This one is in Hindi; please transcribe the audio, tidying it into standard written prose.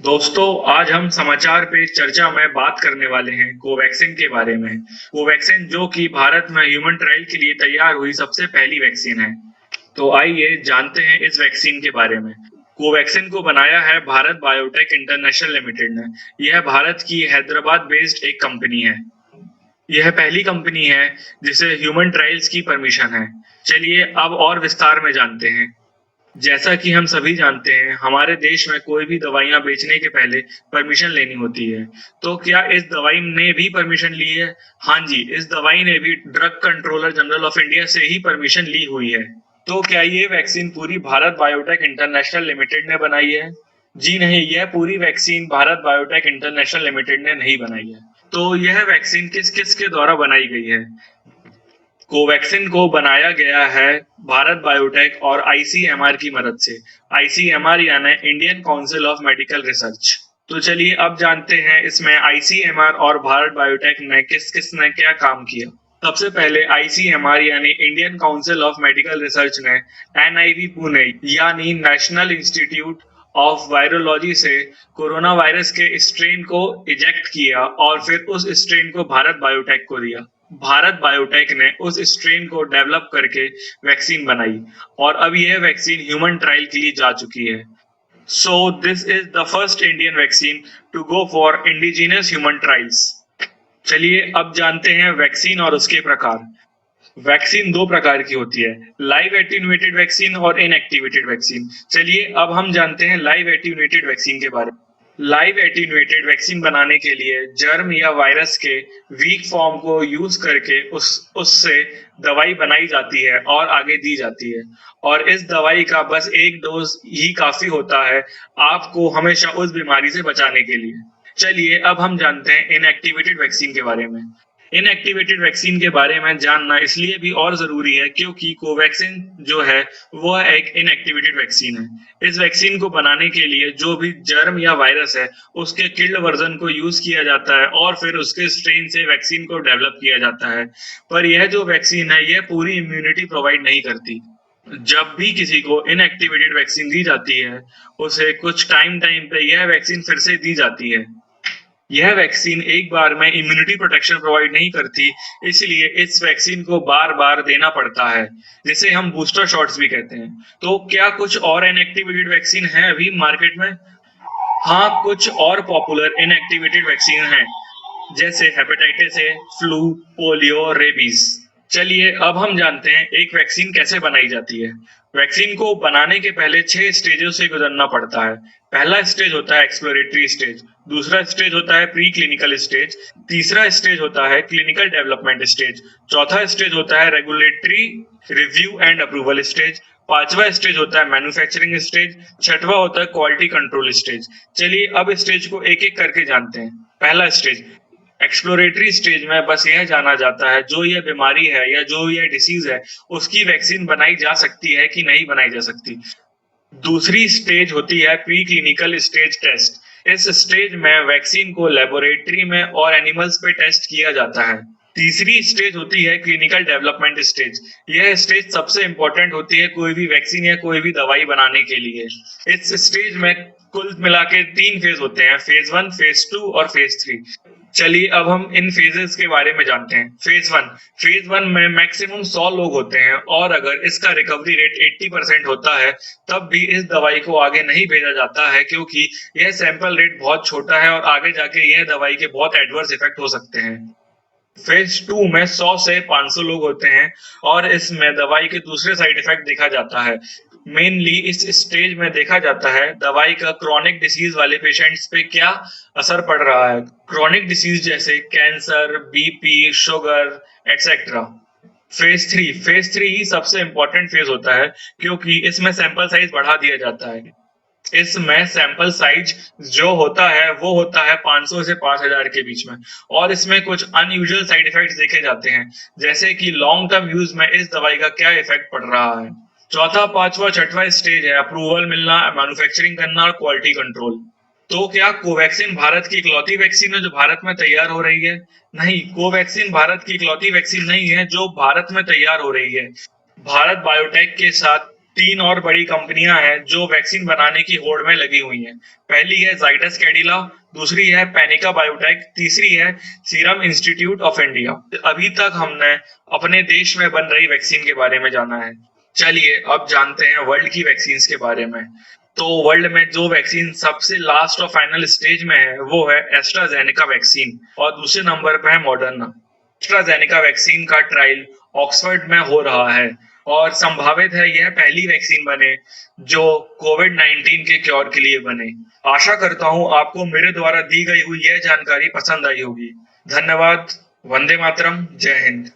दोस्तों, आज हम समाचार पे चर्चा में बात करने वाले हैं कोवैक्सीन के बारे में। कोवैक्सीन जो कि भारत में ह्यूमन ट्रायल के लिए तैयार हुई सबसे पहली वैक्सीन है। तो आइए जानते हैं इस वैक्सीन के बारे में। कोवैक्सीन को बनाया है भारत बायोटेक इंटरनेशनल लिमिटेड ने। यह भारत की हैदराबाद बेस्ड एक कंपनी है। यह पहली कंपनी है जिसे ह्यूमन ट्रायल्स की परमिशन है। चलिए अब और विस्तार में जानते हैं। जैसा कि हम सभी जानते हैं, हमारे देश में कोई भी दवाइयाँ बेचने के पहले परमिशन लेनी होती है। तो क्या इस दवाई ने भी परमिशन ली है? हाँ जी, इस दवाई ने भी drug controller general of India से ही परमिशन ली हुई है। तो क्या ये वैक्सीन पूरी भारत बायोटेक इंटरनेशनल लिमिटेड ने बनाई है? जी नहीं, यह पूरी vaccine Bharat biotech international limited ने नहीं बनाई है। तो यह वैक्सीन किस किस के द्वारा बनाई गई है? कोवैक्सीन को बनाया गया है भारत बायोटेक और आईसीएमआर की मदद से। आईसीएमआर यानी Indian council of medical research. तो चलिए अब जानते हैं इसमें आईसीएमआर और भारत बायोटेक ने किस किस ने क्या काम किया। सबसे पहले आईसीएमआर यानी Indian council of medical research ने एनआईवी पुणे यानी नेशनल इंस्टीट्यूट ऑफ वायरोलॉजी से कोरोना वायरस के स्ट्रेन को इजेक्ट किया और फिर उस स्ट्रेन को भारत बायोटेक को दिया। भारत बायोटेक ने उस स्ट्रेन को डेवलप करके वैक्सीन बनाई और अब यह वैक्सीन ह्यूमन ट्रायल के लिए जा चुकी है। So this is the first Indian vaccine to go for indigenous human trials. चलिए अब जानते हैं वैक्सीन और उसके प्रकार। वैक्सीन दो प्रकार की होती है, लाइव एटीन्यूएटेड वैक्सीन और इनएक्टिवेटेड वैक्सीन। चलिए अब हम जानते हैं लाइव एटीन्यूएटेड वैक्सीन के बारे में। लाइव एटीन्यूएटेड वैक्सीन बनाने के लिए जर्म या वायरस के वीक फॉर्म को यूज करके उससे दवाई बनाई जाती है और आगे दी जाती है। और इस दवाई का बस एक डोज ही काफी होता है आपको हमेशा उस बीमारी से बचाने के लिए। चलिए अब हम जानते हैं इनएक्टिवेटेड वैक्सीन के बारे में। इनएक्टिवेटेड वैक्सीन के बारे में जानना इसलिए भी और जरूरी है क्योंकि कोवैक्सीन जो है वह एक इनएक्टिवेटेड वैक्सीन है। इस वैक्सीन को बनाने के लिए जो भी जर्म या वायरस है उसके किल्ड वर्जन को यूज किया जाता है और फिर उसके स्ट्रेन से वैक्सीन को डेवलप किया जाता है। पर यह जो वैक्सीन है यह पूरी इम्यूनिटी प्रोवाइड नहीं करती। जब भी किसी को इनएक्टिवेटेड वैक्सीन दी जाती है उसे कुछ टाइम टाइम पे यह वैक्सीन फिर से दी जाती है। यह वैक्सीन एक बार में इम्यूनिटी प्रोटेक्शन प्रोवाइड नहीं करती, इसलिए इस वैक्सीन को बार बार देना पड़ता है, जिसे हम बूस्टर शॉट्स भी कहते हैं। तो क्या कुछ और इनएक्टिवेटेड वैक्सीन है अभी मार्केट में? हाँ, कुछ और पॉपुलर इनएक्टिवेटेड वैक्सीन हैं, जैसे hepatitis A, flu, polio, rabies. चलिए अब हम जानते हैं एक वैक्सीन कैसे बनाई जाती है। वैक्सीन को बनाने के पहले 6 स्टेजों से गुजरना पड़ता है। पहला स्टेज होता है एक्सप्लोरेटरी स्टेज, दूसरा स्टेज होता है प्री क्लिनिकल स्टेज, तीसरा स्टेज होता है क्लिनिकल डेवलपमेंट स्टेज, चौथा स्टेज होता है regulatory review and approval stage, पांचवा स्टेज होता है मैन्युफैक्चरिंग स्टेज, छठवा होता है क्वालिटी कंट्रोल स्टेज। चलिए अब स्टेज को एक एक करके जानते हैं। पहला स्टेज एक्सप्लोरेटरी स्टेज में बस यह जाना जाता है जो यह बीमारी है या जो यह डिसीज है उसकी वैक्सीन बनाई जा सकती है कि नहीं बनाई जा सकती। दूसरी स्टेज होती है प्री क्लिनिकल स्टेज टेस्ट। इस स्टेज में वैक्सीन को लेबोरेटरी में और एनिमल्स पे टेस्ट किया जाता है। तीसरी स्टेज होती है क्लिनिकल डेवलपमेंट स्टेज। यह स्टेज सबसे इंपॉर्टेंट होती है कोई भी वैक्सीन या कोई भी दवाई बनाने के लिए। इस स्टेज में कुल मिला के 3 फेज होते हैं, फेज 1, फेज 2 और फेज 3। चलिए अब हम इन फेजेस के बारे में जानते हैं। फेज 1 में मैक्सिमम 100 लोग होते हैं और अगर इसका रिकवरी रेट 80% होता है तब भी इस दवाई को आगे नहीं भेजा जाता है क्योंकि यह सैंपल रेट बहुत छोटा है और आगे जाके यह दवाई के बहुत एडवर्स इफेक्ट हो सकते हैं। फेज 2 में 100 से 500 लोग होते हैं और इसमें दवाई के दूसरे साइड इफेक्ट देखा जाता है। मेनली इस स्टेज में देखा जाता है दवाई का क्रॉनिक डिसीज वाले पेशेंट्स पे क्या असर पड़ रहा है। क्रॉनिक डिसीज जैसे cancer, BP, sugar etcetera. Phase 3 ही सबसे इंपॉर्टेंट फेज होता है क्योंकि इसमें सैंपल साइज बढ़ा दिया जाता है। इसमें सैंपल साइज जो होता है वो होता है 500 से 5000 के बीच में और इसमें कुछ अनयूजुअल साइड इफेक्ट्स देखे जाते हैं, जैसे कि लॉन्ग टर्म यूज में इस दवाई का क्या इफेक्ट पड़ रहा है। चौथा, पांचवा, छठवा स्टेज है अप्रूवल मिलना, मैन्युफैक्चरिंग करना और क्वालिटी कंट्रोल। तो क्या कोवैक्सीन भारत की इकलौती वैक्सीन है जो भारत में तैयार हो रही है? नहीं, कोवैक्सीन भारत की इकलौती वैक्सीन नहीं है जो भारत में तैयार हो रही है। भारत बायोटेक के साथ तीन और बड़ी कंपनियां हैं जो वैक्सीन बनाने की होड़ में लगी हुई हैं। पहली है जाइडस कैडिला, दूसरी है पैनिका बायोटेक, तीसरी है सीरम इंस्टीट्यूट ऑफ इंडिया। अभी तक हमने अपने देश में बन रही वैक्सीन के बारे में जाना है। चलिए अब जानते हैं वर्ल्ड की वैक्सीन के बारे में। तो वर्ल्ड में जो वैक्सीन सबसे लास्ट और फाइनल स्टेज में है वो है एस्ट्राजेनेका वैक्सीन और दूसरे नंबर पे है मॉडर्ना। एस्ट्राजेनेका वैक्सीन का ट्रायल ऑक्सफर्ड में हो रहा है और संभावित है यह पहली वैक्सीन बने जो कोविड-19 के क्योर के लिए बने। आशा करता हूँ आपको मेरे द्वारा दी गई हुई यह जानकारी पसंद आई होगी। धन्यवाद। वंदे मातरम। जय हिंद।